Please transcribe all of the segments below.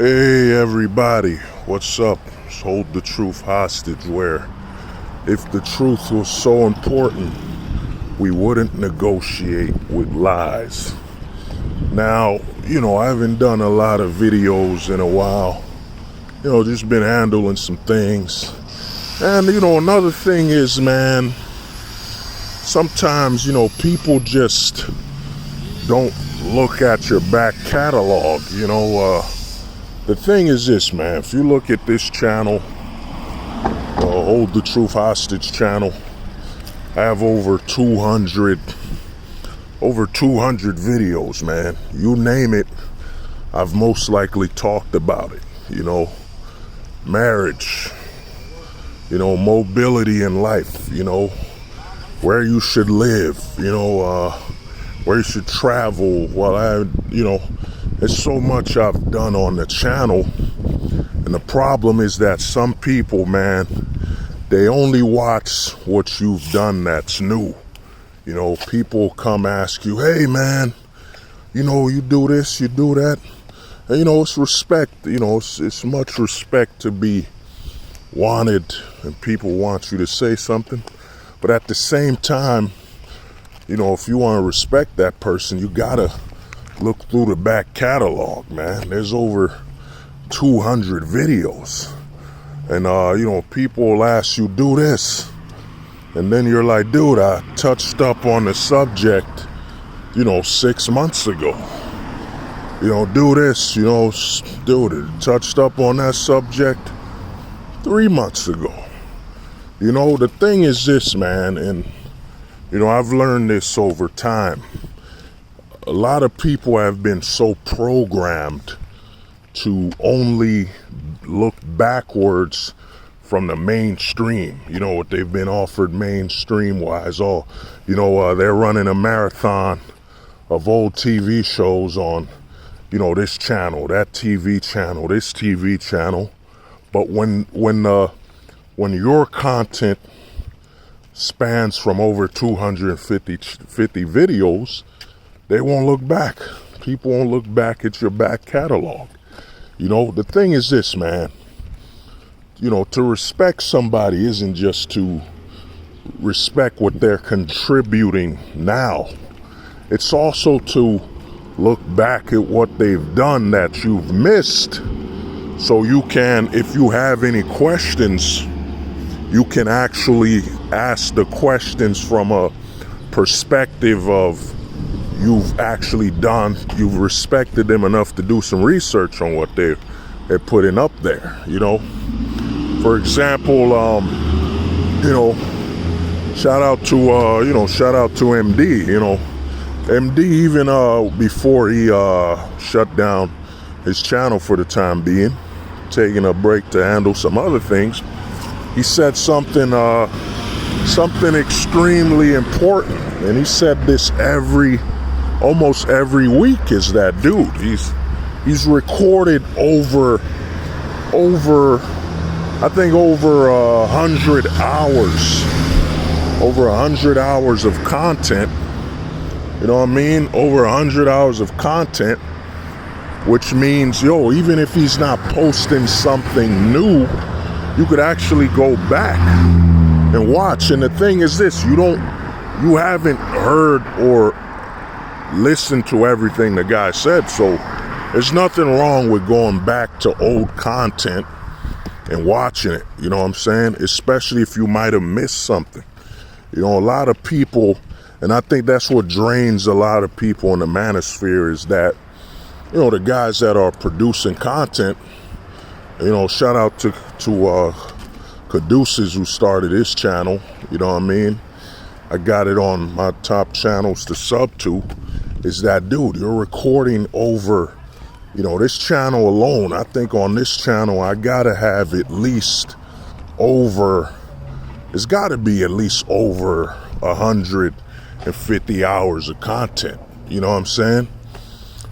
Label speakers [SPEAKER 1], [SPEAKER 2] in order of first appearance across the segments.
[SPEAKER 1] Hey everybody, what's up? Let's hold the truth hostage where if the truth was so important, we wouldn't negotiate with lies. Now, I haven't done a lot of videos in a while. Just been handling some things. And, another thing is, man, sometimes, people just don't look at your back catalog, The thing is this, man, if you look at this channel, Hold the Truth Hostage channel, I have over 200 videos, man. You name it, I've most likely talked about it, marriage, mobility in life, where you should live, where you should travel. There's so much I've done on the channel, and the problem is that some people, man, they only watch what you've done that's new. People come ask you, hey man, you do this, you do that. And it's respect, it's much respect to be wanted, and people want you to say something. But at the same time, if you want to respect that person, you gotta look through the back catalog, man. There's over 200 videos. And, people will ask you, do this. And then you're like, dude, I touched up on the subject, 6 months ago. Do this, dude, touched up on that subject 3 months ago. The thing is this, man, and, I've learned this over time. A lot of people have been so programmed to only look backwards from the mainstream, what they've been offered mainstream wise. They're running a marathon of old TV shows on, this channel, that TV channel, this TV channel. But when your content spans from over 250 videos, they won't look back. People won't look back at your back catalog. The thing is this, man. To respect somebody isn't just to respect what they're contributing now. It's also to look back at what they've done that you've missed. So you can, if you have any questions, you can actually ask the questions from a perspective of you've respected them enough to do some research on what they're putting up there, For example, shout out to MD, MD, even before he shut down his channel for the time being, taking a break to handle some other things, he said something extremely important, and he said this almost every week. Is that dude? He's recorded over 100 hours, over 100 hours of content. Over 100 hours of content, which means, even if he's not posting something new, you could actually go back and watch. And the thing is this, you haven't heard or listened to everything the guy said. So there's nothing wrong with going back to old content and watching it. You know what I'm saying? Especially if you might have missed something. A lot of people, and I think that's what drains a lot of people in the manosphere, is that, the guys that are producing content, shout out to Caduceus, who started his channel, I got it on my top channels to sub to, is that, dude, you're recording over, this channel alone. I think on this channel, I gotta have it's gotta be at least over 150 hours of content. You know what I'm saying?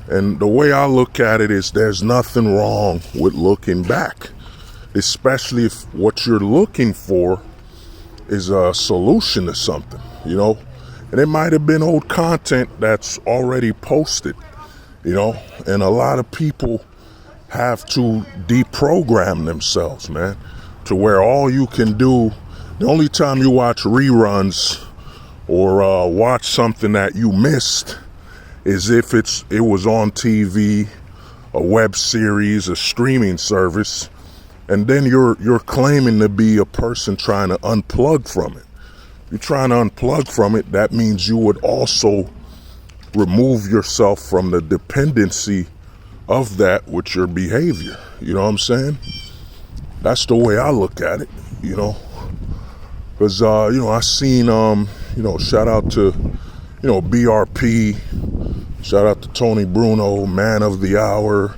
[SPEAKER 1] And the way I look at it is there's nothing wrong with looking back, especially if what you're looking for is a solution to something, And it might have been old content that's already posted, and a lot of people, have to deprogram themselves, man, to where all you can do, the only time you watch reruns or watch something that you missed is if it was on TV, a web series, a streaming service, and then you're claiming to be a person trying to unplug from it. You're trying to unplug from it, that means you would also remove yourself from the dependency of that with your behavior. You know what I'm saying? That's the way I look at it, you know. Because, I seen, shout out to, BRP, shout out to Tony Bruno, Man of the Hour.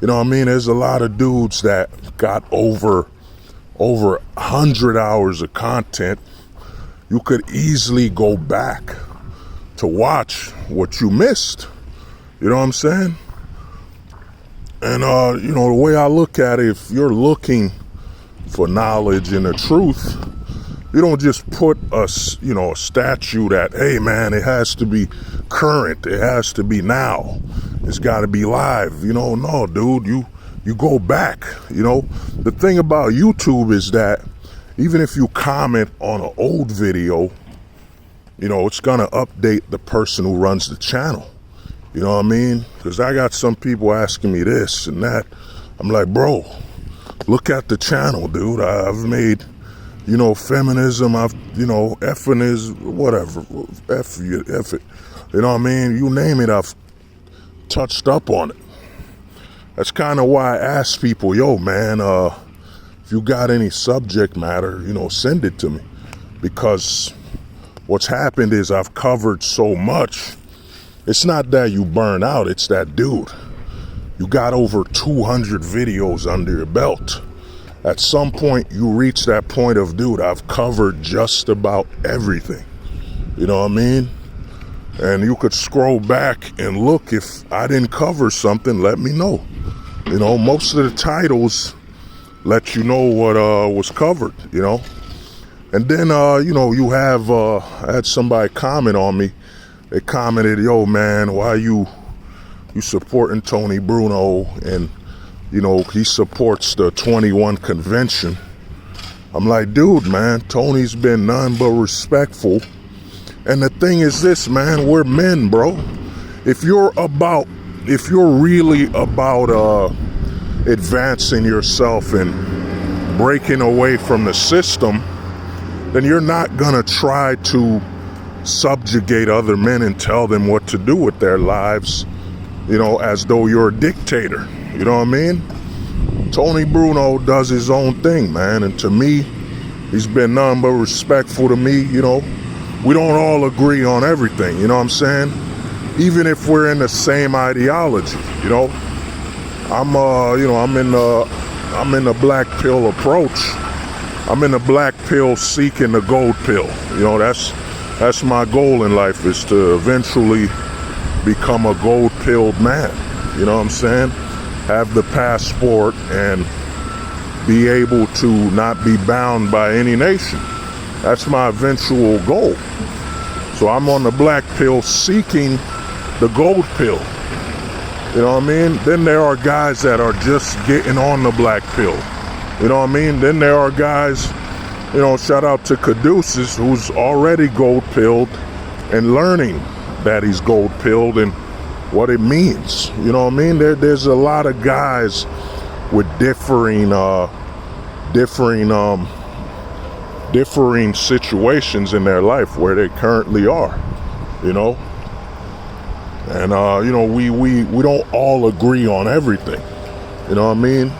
[SPEAKER 1] You know what I mean? There's a lot of dudes that got over 100 hours of content. You could easily go back to watch what you missed. You know what I'm saying? And, the way I look at it, if you're looking for knowledge and the truth, you don't just put a statue that, hey man, it has to be current, it has to be now, it's got to be live. No, dude, you go back. The thing about YouTube is that even if you comment on an old video, it's gonna update the person who runs the channel. You know what I mean? Because I got some people asking me this and that. I'm like, bro, look at the channel, dude. I've made, feminism, effinism, whatever, F it. You know what I mean? You name it, I've touched up on it. That's kind of why I ask people, yo, man, if you got any subject matter, send it to me. Because what's happened is I've covered so much. It's not that you burn out, it's that, dude, you got over 200 videos under your belt. At some point, you reach that point of, dude, I've covered just about everything. You know what I mean? And you could scroll back and look. If I didn't cover something, let me know. Most of the titles let you know what was covered, And then, you have, I had somebody comment on me. They commented, yo, man, why you supporting Tony Bruno? And he supports the 21 convention. I'm like, dude, man, Tony's been none but respectful. And the thing is this, man, we're men, bro. If you're really about advancing yourself and breaking away from the system, then you're not gonna try to subjugate other men and tell them what to do with their lives, as though you're a dictator. You know what I mean? Tony Bruno does his own thing, man. And to me, he's been nothing but respectful to me. We don't all agree on everything. You know what I'm saying? Even if we're in the same ideology, I'm in the black pill approach. I'm in the black pill seeking the gold pill. That's my goal in life, is to eventually become a gold-pilled man. You know what I'm saying? Have the passport and be able to not be bound by any nation. That's my eventual goal. So I'm on the black pill seeking the gold pill. You know what I mean? Then there are guys that are just getting on the black pill. You know what I mean? Then there are guys, shout out to Caduceus, who's already gold-pilled and learning that he's gold-pilled and what it means. You know what I mean? There's a lot of guys with differing situations in their life where they currently are, And, we don't all agree on everything. You know what I mean?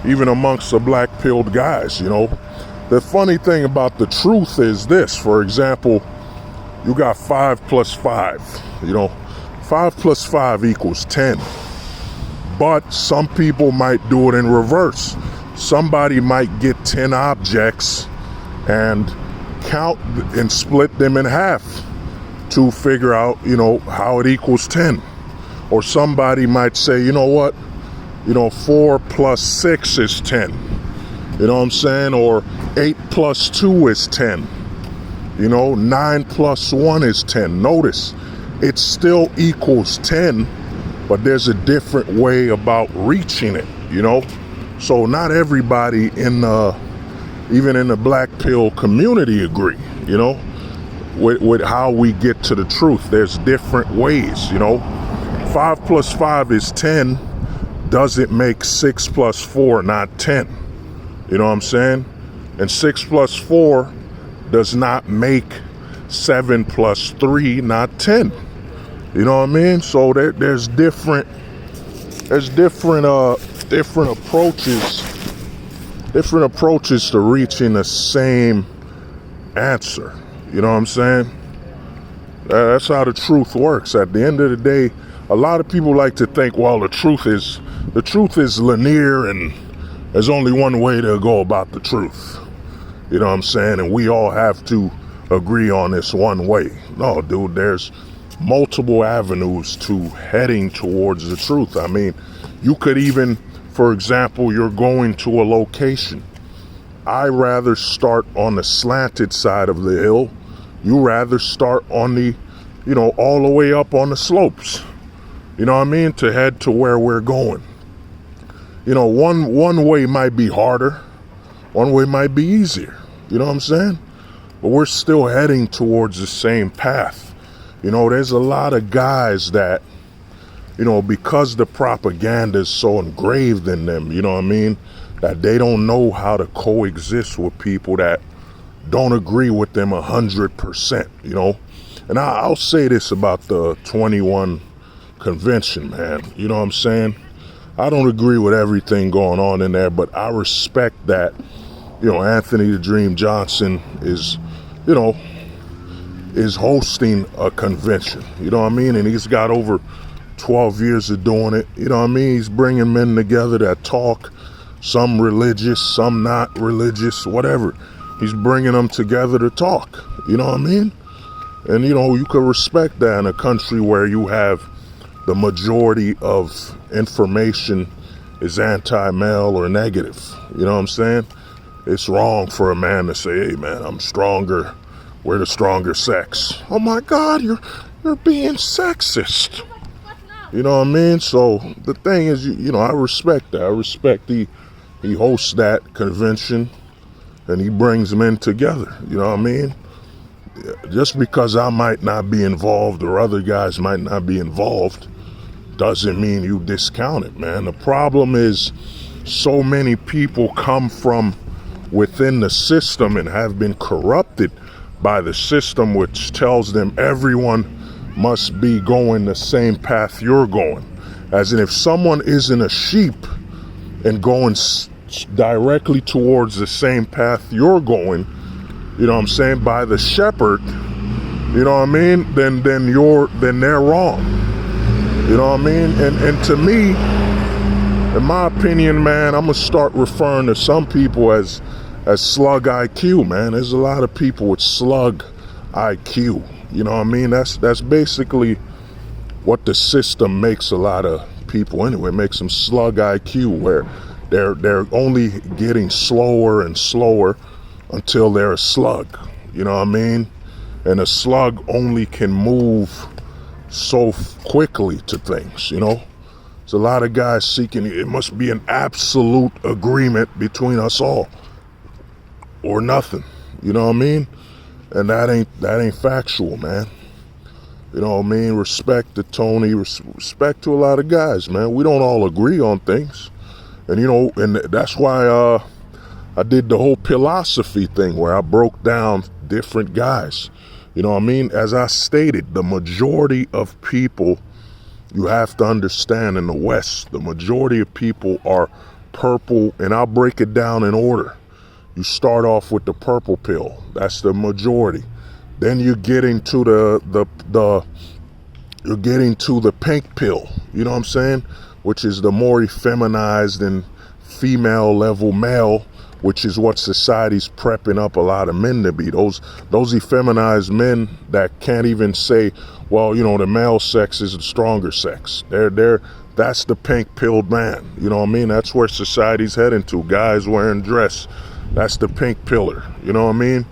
[SPEAKER 1] Even amongst the black-pilled guys, The funny thing about the truth is this. For example, you got 5 plus 5, 5 plus 5 equals 10. But some people might do it in reverse. Somebody might get 10 objects and count and split them in half to figure out, how it equals 10. Or somebody might say, 4 plus 6 is 10. You know what I'm saying? Or 8 plus 2 is 10. 9 plus 1 is 10. Notice, it still equals 10, but there's a different way about reaching it, you know? So not everybody even in the black pill community agree, you know, with how we get to the truth. There's different ways, you know. 5 plus 5 is 10 doesn't make 6 plus 4 not 10. You know what I'm saying? And 6 plus 4 does not make 7 plus 3 not 10. You know what I mean? So there's different approaches to reaching the same answer. You know what I'm saying? That's how the truth works. At the end of the day, a lot of people like to think, well, the truth is linear and there's only one way to go about the truth. You know what I'm saying? And we all have to agree on this one way. No, dude, there's multiple avenues to heading towards the truth. I mean, you could even, for example, you're going to a location. I rather start on the slanted side of the hill. You rather start on the, you know, all the way up on the slopes. You know what I mean? To head to where we're going. You know, one way might be harder. One way might be easier. You know what I'm saying? But we're still heading towards the same path. You know, there's a lot of guys that, you know, because the propaganda is so engraved in them, you know what I mean, that they don't know how to coexist with people that don't agree with them 100%, you know. And I'll say this about the 21 convention, man. You know what I'm saying? I don't agree with everything going on in there, but I respect that, you know, Anthony the Dream Johnson is, you know, is hosting a convention. You know what I mean? And he's got over 12 years of doing it. You know what I mean? He's bringing men together that talk, some religious, some not religious, whatever. He's bringing them together to talk. You know what I mean? And, you know, you could respect that in a country where you have the majority of information is anti-male or negative. You know what I'm saying? It's wrong for a man to say, hey, man, I'm stronger. We're the stronger sex. Oh, my God, you're being sexist. You know what I mean? So the thing is, you know, I respect that. I respect he hosts that convention and he brings men together. You know what I mean? Just because I might not be involved or other guys might not be involved doesn't mean you discount it, man. The problem is so many people come from within the system and have been corrupted by the system, which tells them everyone must be going the same path you're going. As in, if someone isn't a sheep and going directly towards the same path you're going, you know what I'm saying, by the shepherd, you know what I mean, then they're wrong. You know what I mean? And to me, in my opinion, man, I'm gonna start referring to some people as slug IQ, man. There's a lot of people with slug IQ. You know what I mean? That's basically what the system makes a lot of people anyway. It makes them slug IQ, where they're only getting slower and slower until they're a slug. You know what I mean? And a slug only can move so quickly to things, you know? There's a lot of guys seeking, it must be an absolute agreement between us all or nothing. You know what I mean? And that ain't factual, man. You know what I mean? Respect to Tony, respect to a lot of guys, man. We don't all agree on things. And, you know, and that's why I did the whole philosophy thing where I broke down different guys. You know what I mean? As I stated, the majority of people, you have to understand, in the West, the majority of people are purple, and I'll break it down in order. You start off with the purple pill. That's the majority. Then you get into you're getting to the pink pill. You know what I'm saying? Which is the more effeminized and female level male, which is what society's prepping up a lot of men to be. Those effeminized men that can't even say, well, you know, the male sex is the stronger sex. That's the pink pilled man. You know what I mean? That's where society's heading to. Guys wearing dress. That's the pink pillar. You know what I mean?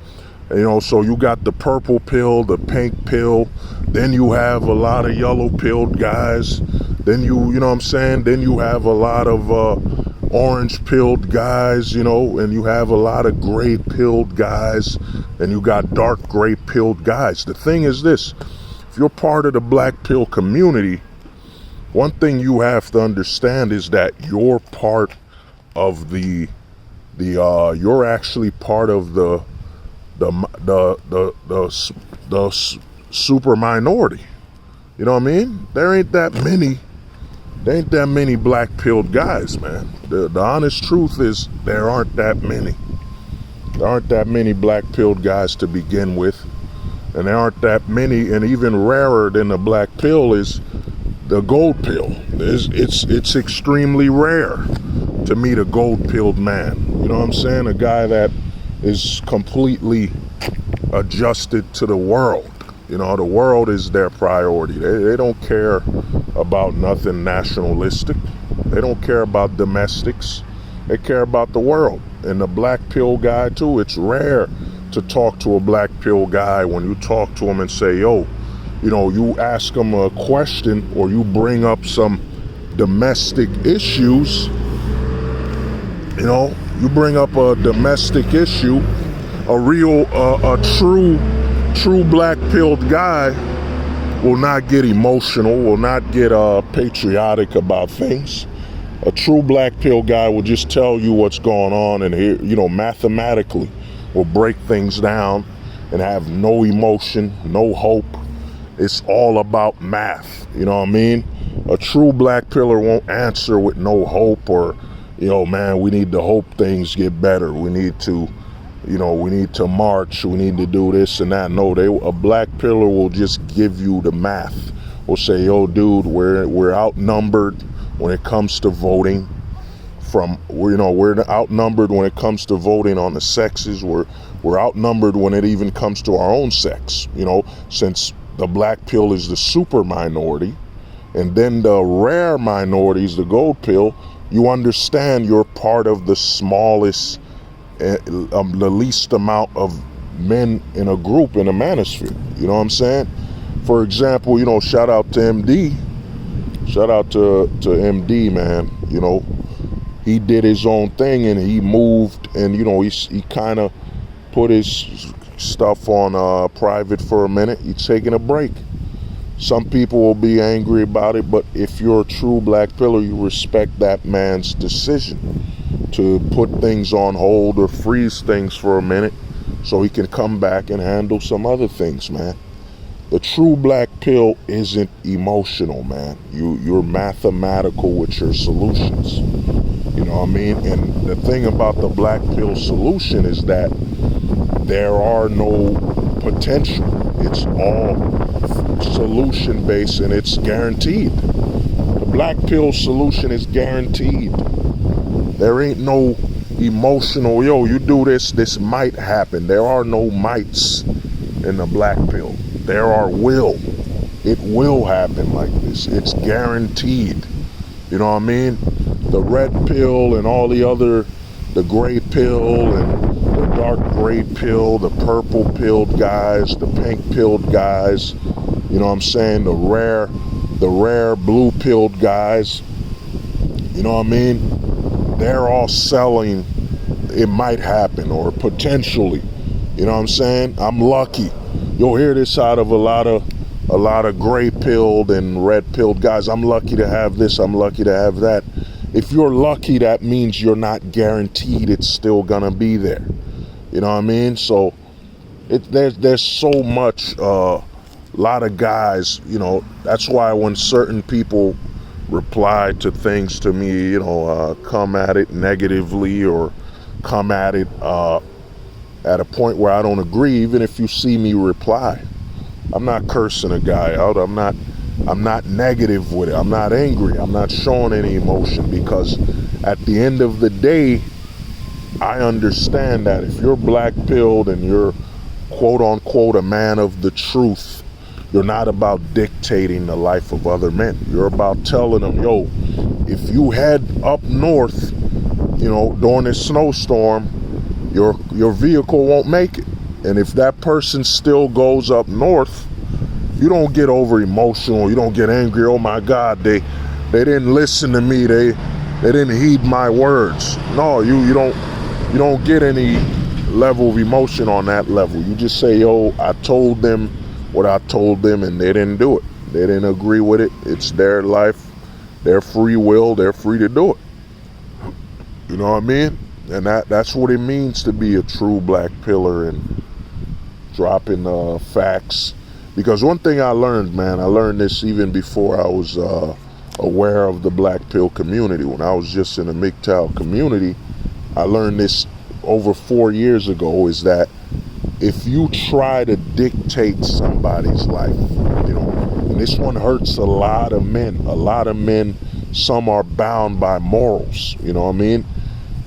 [SPEAKER 1] And, you know, so you got the purple pill, the pink pill. Then you have a lot of yellow pilled guys. Then you know what I'm saying? Then you have a lot of orange-pilled guys, you know, and you have a lot of gray-pilled guys, and you got dark gray-pilled guys. The thing is this, if you're part of the black pill community, one thing you have to understand is that you're part of you're actually part of the super minority. You know what I mean? There ain't that many black pilled guys, man. The honest truth is there aren't that many. There aren't that many black pilled guys to begin with, and there aren't that many. And even rarer than the black pill is the gold pill. It's extremely rare to meet a gold pilled man. You know what I'm saying? A guy that is completely adjusted to the world. You know, the world is their priority. They don't care about nothing nationalistic. They don't care about domestics. They care about the world. And the black pill guy too, it's rare to talk to a black pill guy when you talk to him and say, yo, you know, you ask him a question or you bring up some domestic issues, you know, you bring up a domestic issue, a true black pilled guy will not get emotional, will not get patriotic about things. A true black pill guy will just tell you what's going on, and here, you know, mathematically will break things down and have no emotion, no hope. It's all about math. You know what I mean? A true black pillar won't answer with no hope or, you know, man, we need to hope things get better. We need to, you know, we need to march. We need to do this and that. No, a black pillar will just give you the math. Will say, yo, dude, we're outnumbered when it comes to voting. We're outnumbered when it comes to voting on the sexes. We're outnumbered when it even comes to our own sex. You know, since the black pill is the super minority, and then the rare minorities, the gold pill. You understand you're part of the smallest, the least amount of men in a group in a manosphere. You know what I'm saying? For example, you know, shout out to MD. Shout out to MD, man. You know, he did his own thing and he moved, and you know, he kind of put his stuff on private for a minute. He's taking a break. Some people will be angry about it, but if you're a true black pillar, you respect that man's decision to put things on hold or freeze things for a minute so he can come back and handle some other things, man. The true black pill isn't emotional, man. You're mathematical with your solutions. You know what I mean? And the thing about the black pill solution is that there are no potential. It's all solution based and it's guaranteed. The black pill solution is guaranteed. There ain't no emotional, yo, you do this might happen. There are no mights in the black pill. There are will. It will happen like this. It's guaranteed. You know what I mean? The red pill and all the other, the gray pill and the dark gray pill, the purple pilled guys, the pink pilled guys, you know what I'm saying? The rare blue pilled guys, you know what I mean? They're all selling it might happen or potentially, you know what I'm saying? I'm lucky. You'll hear this out of a lot of gray pilled and red pilled guys. I'm lucky to have this, I'm lucky to have that. If you're lucky, that means you're not guaranteed it's still gonna be there. You know what I mean? So there's so much, lot of guys, you know, that's why when certain people reply to things to me, you know, come at it negatively or come at it at a point where I don't agree, even if you see me reply, I'm not cursing a guy out. I'm not negative with it. I'm not angry. I'm not showing any emotion, because at the end of the day, I understand that if you're black pilled and you're quote unquote a man of the truth, you're not about dictating the life of other men. You're about telling them, yo, if you head up north, you know, during this snowstorm, your vehicle won't make it. And if that person still goes up north, you don't get over emotional. You don't get angry. Oh my God, they they didn't listen to me. They didn't heed my words. No, you don't get any level of emotion on that level. You just say, yo, I told them what I told them, and they didn't do it. They didn't agree with it. It's their life, their free will. They're free to do it. You know what I mean? And that's what it means to be a true black pillar, and dropping facts. Because one thing I learned, man, I learned this even before I was aware of the black pill community. When I was just in the MGTOW community, I learned this over 4 years ago, is that if you try to dictate somebody's life, you know, and this one hurts a lot of men, some are bound by morals, you know what I mean?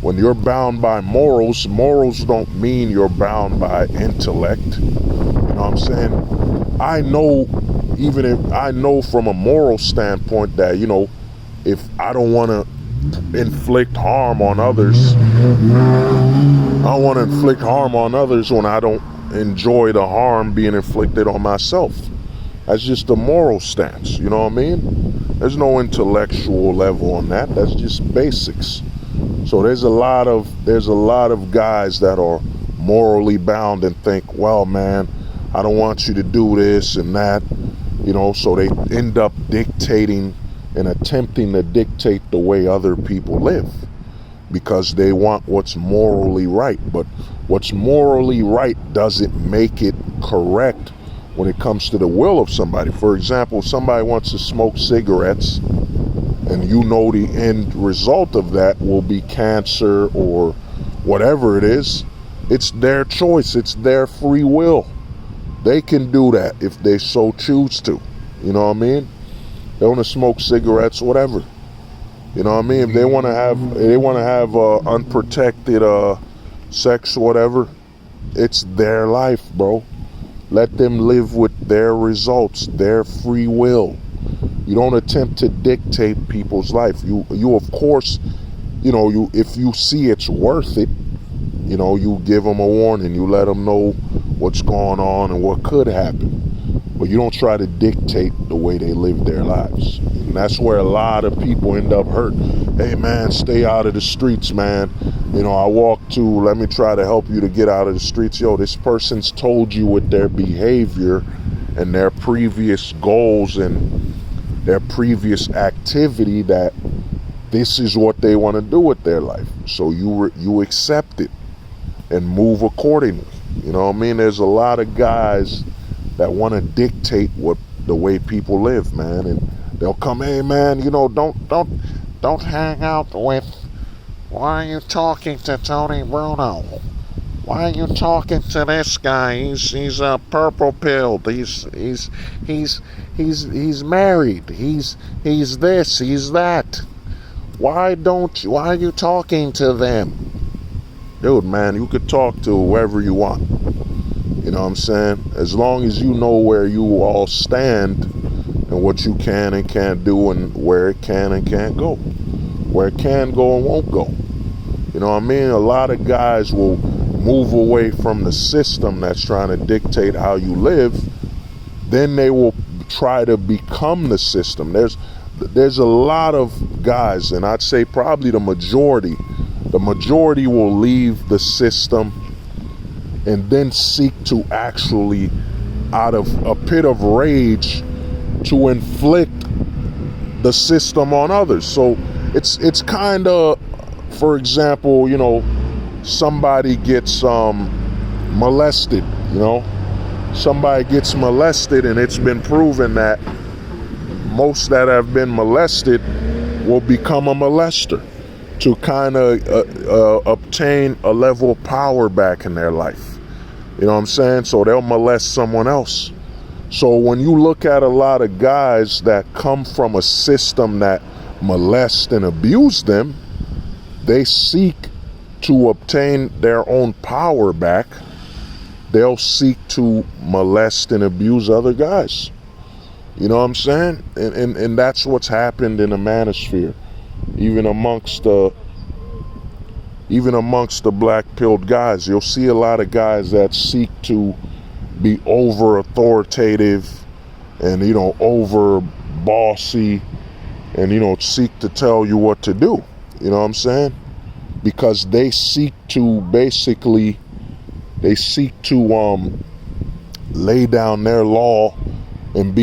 [SPEAKER 1] When you're bound by morals don't mean you're bound by intellect, you know what I'm saying? I know from a moral standpoint that, you know, if I don't want to inflict harm on others, I want to inflict harm on others when I don't enjoy the harm being inflicted on myself. That's just a moral stance, you know what I mean? There's no intellectual level on that. That's just basics. So there's a lot of guys that are morally bound and think, well, man, I don't want you to do this and that, you know, so they end up dictating and attempting to dictate the way other people live because they want what's morally right. But what's morally right doesn't make it correct when it comes to the will of somebody. For example, if somebody wants to smoke cigarettes and you know the end result of that will be cancer or whatever it is, it's their choice, it's their free will. They can do that if they so choose to, you know what I mean? They want to smoke cigarettes, whatever. You know what I mean? If they want to have unprotected sex, whatever, it's their life, bro. Let them live with their results, their free will. You don't attempt to dictate people's life. You of course, you know, if you see it's worth it, you know, you give them a warning. You let them know what's going on and what could happen. But you don't try to dictate the way they live their lives. And that's where a lot of people end up hurt. Hey, man, stay out of the streets, man. You know, I walk to, let me try to help you to get out of the streets. Yo, this person's told you with their behavior and their previous goals and their previous activity that this is what they want to do with their life. So you accept it and move accordingly. You know what I mean? There's a lot of guys that want to dictate the way people live, man, and they'll come, hey, man, you know, don't hang out with. Why are you talking to Tony Bruno? Why are you talking to this guy? He's a purple pilled. He's married. He's this. He's that. Why are you talking to them? Dude, man, you could talk to whoever you want. You know what I'm saying? As long as you know where you all stand and what you can and can't do and where it can and can't go. Where it can go and won't go. You know what I mean? A lot of guys will move away from the system that's trying to dictate how you live. Then they will try to become the system. There's a lot of guys, and I'd say probably the majority will leave the system and then seek to actually, out of a pit of rage, to inflict the system on others. So it's kind of, for example, you know, somebody gets molested, you know, somebody gets molested, and it's been proven that most that have been molested will become a molester to kind of obtain a level of power back in their life. You know what I'm saying? So they'll molest someone else. So when you look at a lot of guys that come from a system that molest and abuse them, they seek to obtain their own power back. They'll seek to molest and abuse other guys. You know what I'm saying? And that's what's happened in the manosphere. Even amongst the black-pilled guys, you'll see a lot of guys that seek to be over authoritative and, you know, over bossy and, seek to tell you what to do. You know what I'm saying? Because they seek to lay down their law and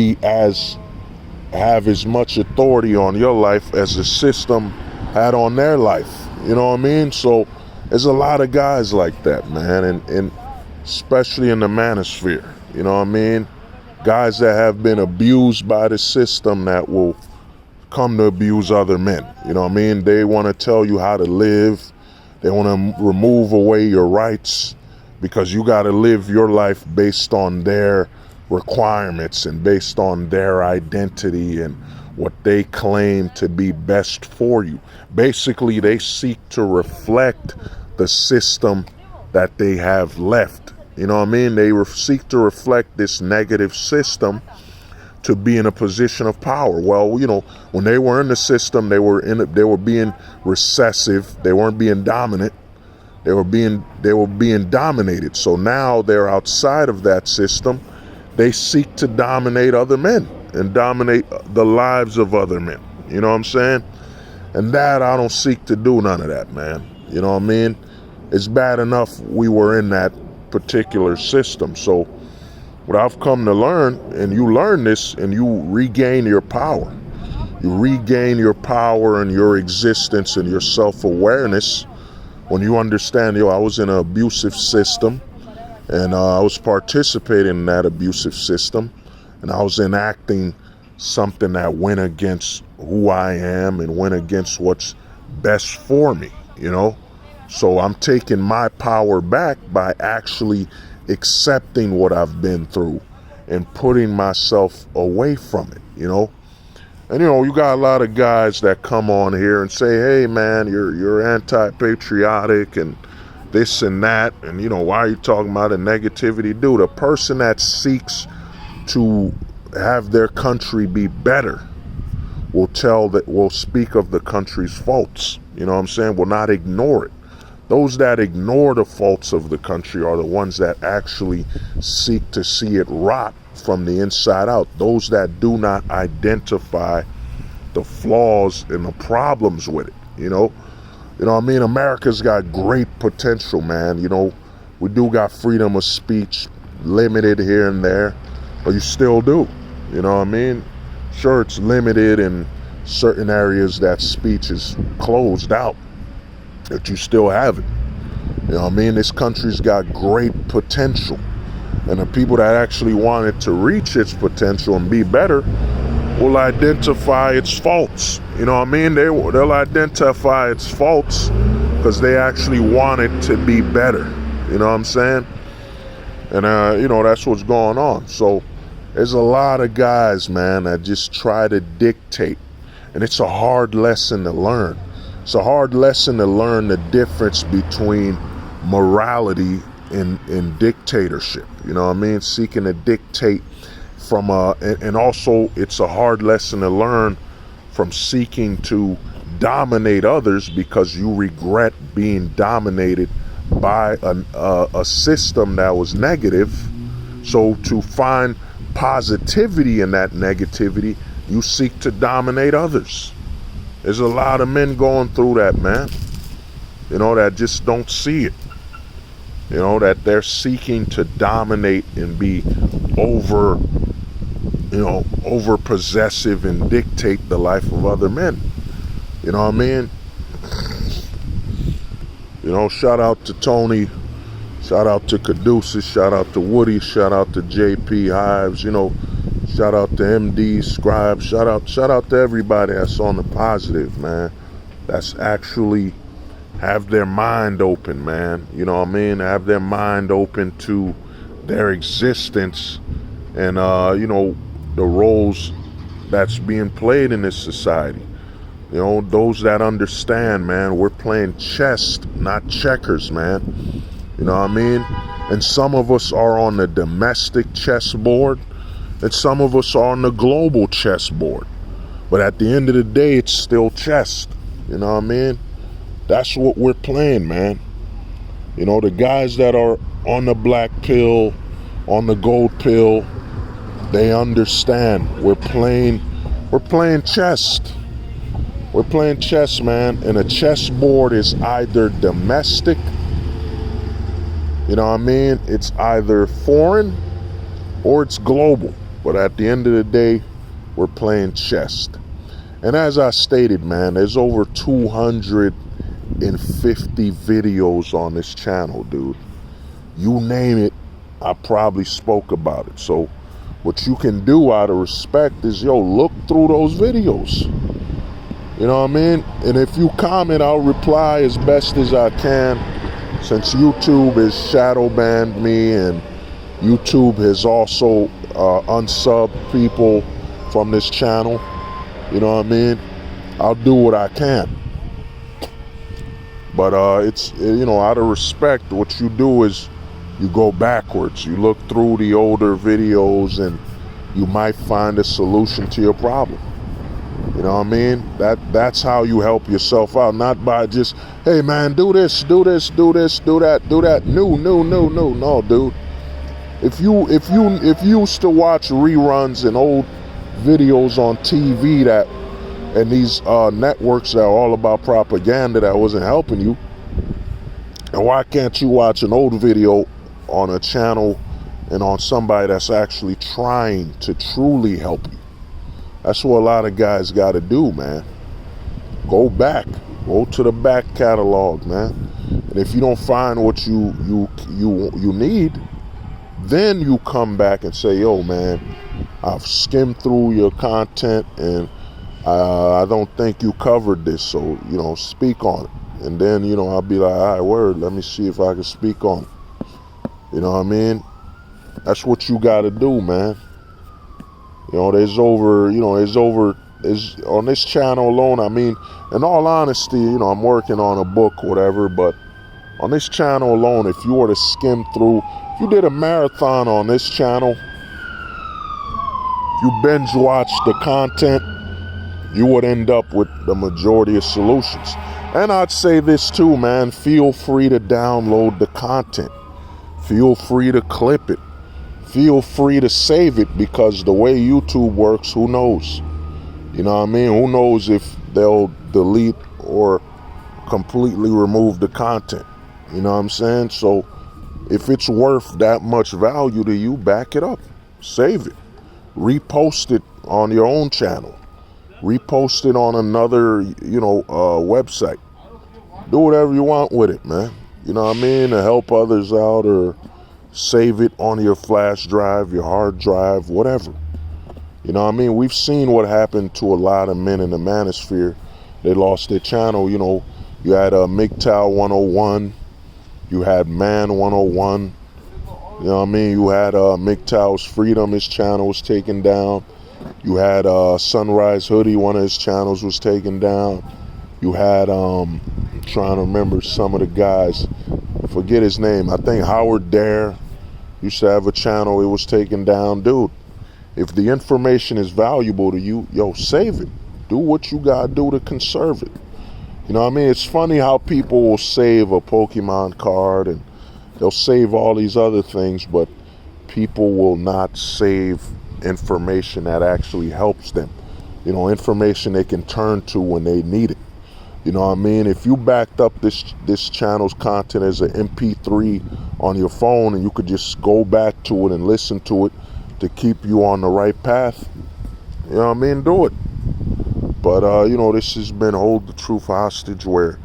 [SPEAKER 1] have as much authority on your life as the system had on their life. You know what I mean? So there's a lot of guys like that, man, and especially in the manosphere. You know what I mean? Guys that have been abused by the system that will come to abuse other men. You know what I mean? They want to tell you how to live. They want to remove away your rights because you got to live your life based on their requirements and based on their identity and what they claim to be best for you. Basically, they seek to reflect the system that they have left. You know what I mean? They seek to reflect this negative system to be in a position of power. Well, when they were in the system, they were being recessive. They weren't being dominant. They were being dominated. So now they're outside of that system. They seek to dominate other men and dominate the lives of other men. You know what I'm saying? And that, I don't seek to do none of that, man. You know what I mean? It's bad enough we were in that particular system. So what I've come to learn, and you learn this and you regain your power. You regain your power and your existence and your self-awareness when you understand, I was in an abusive system, and I was participating in that abusive system, and I was enacting something that went against who I am and went against what's best for me, So I'm taking my power back by actually accepting what I've been through and putting myself away from it, And you got a lot of guys that come on here and say, hey man, you're anti-patriotic and this and that, and why are you talking about the negativity? Dude, a person that seeks to have their country be better will speak of the country's faults. You know what I'm saying? Will not ignore it. Those that ignore the faults of the country are the ones that actually seek to see it rot from the inside out. Those that do not identify the flaws and the problems with it, You know what I mean? America's got great potential, man. We do got freedom of speech, limited here and there, but you still do. You know what I mean? Sure, it's limited in certain areas that speech is closed out, but you still have it. You know what I mean? This country's got great potential. And the people that actually want it to reach its potential and be better will identify its faults. You know what I mean? They'll identify its faults because they actually want it to be better. You know what I'm saying? And, that's what's going on. So there's a lot of guys, man, that just try to dictate. And it's a hard lesson to learn. It's a hard lesson to learn the difference between morality and dictatorship. You know what I mean? Seeking to dictate and also it's a hard lesson to learn from seeking to dominate others because you regret being dominated by a system that was negative. So to find positivity in that negativity, you seek to dominate others. There's a lot of men going through that, man. That just don't see it. That they're seeking to dominate and be over possessive and dictate the life of other men. You know what I mean? Shout out to Tony, shout out to Caduceus, shout out to Woody, shout out to JP Hives, shout out to MD Scribe, shout out to everybody that's on the positive, man. That's actually have their mind open, man. You know what I mean? Have their mind open to their existence and, the roles that's being played in this society. Those that understand, man, we're playing chess, not checkers, man. You know what I mean? And some of us are on the domestic chessboard, and some of us are on the global chessboard. But at the end of the day, it's still chess. You know what I mean? That's what we're playing, man. The guys that are on the black pill, on the gold pill, they understand we're playing chess. We're playing chess, man, and a chessboard is either domestic, you know what I mean? It's either foreign or it's global. But at the end of the day, we're playing chess. And as I stated, man, there's over 250 videos on this channel, dude. You name it, I probably spoke about it. So what you can do out of respect is, look through those videos. You know what I mean? And if you comment, I'll reply as best as I can. Since YouTube has shadow banned me and YouTube has also unsubbed people from this channel, you know what I mean? I'll do what I can. But it's, out of respect, what you do is you go backwards. You look through the older videos and you might find a solution to your problem. You know what I mean? That's how you help yourself out, not by just, hey man, do this, do that. No, dude. If you used to watch reruns and old videos on TV and these networks that are all about propaganda that wasn't helping you, and why can't you watch an old video on a channel and on somebody that's actually trying to truly help you? That's what a lot of guys got to do, man. Go back. Go to the back catalog, man. And if you don't find what you need, then you come back and say, yo, man, I've skimmed through your content and I don't think you covered this, so, speak on it. And then, I'll be like, all right, word, let me see if I can speak on it. You know what I mean? That's what you got to do, man. On this channel alone, I mean, in all honesty, I'm working on a book, whatever, but on this channel alone, if you were to skim through, if you did a marathon on this channel, if you binge watch the content, you would end up with the majority of solutions. And I'd say this too, man, feel free to download the content. Feel free to clip it. Feel free to save it, because the way YouTube works, who knows? You know what I mean? Who knows if they'll delete or completely remove the content? You know what I'm saying? So if it's worth that much value to you, back it up. Save it. Repost it on your own channel. Repost it on another, website. Do whatever you want with it, man. You know what I mean? To help others out, or save it on your flash drive, your hard drive, whatever. You know what I mean? We've seen what happened to a lot of men in the manosphere. They lost their channel. You had MGTOW 101. You had Man 101. You know what I mean? You had MGTOW's Freedom. His channel was taken down. You had Sunrise Hoodie. One of his channels was taken down. You had, I'm trying to remember some of the guys. Forget his name. I think Howard Dare used to have a channel. It was taken down. Dude, if the information is valuable to you, save it. Do what you gotta do to conserve it. You know what I mean? It's funny how people will save a Pokemon card and they'll save all these other things, but people will not save information that actually helps them. Information they can turn to when they need it. You know what I mean? If you backed up this channel's content as an MP3 on your phone and you could just go back to it and listen to it to keep you on the right path, you know what I mean? Do it. But, this has been Hold the Truth Hostage, where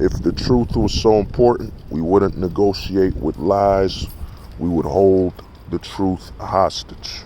[SPEAKER 1] if the truth was so important, we wouldn't negotiate with lies. We would hold the truth hostage.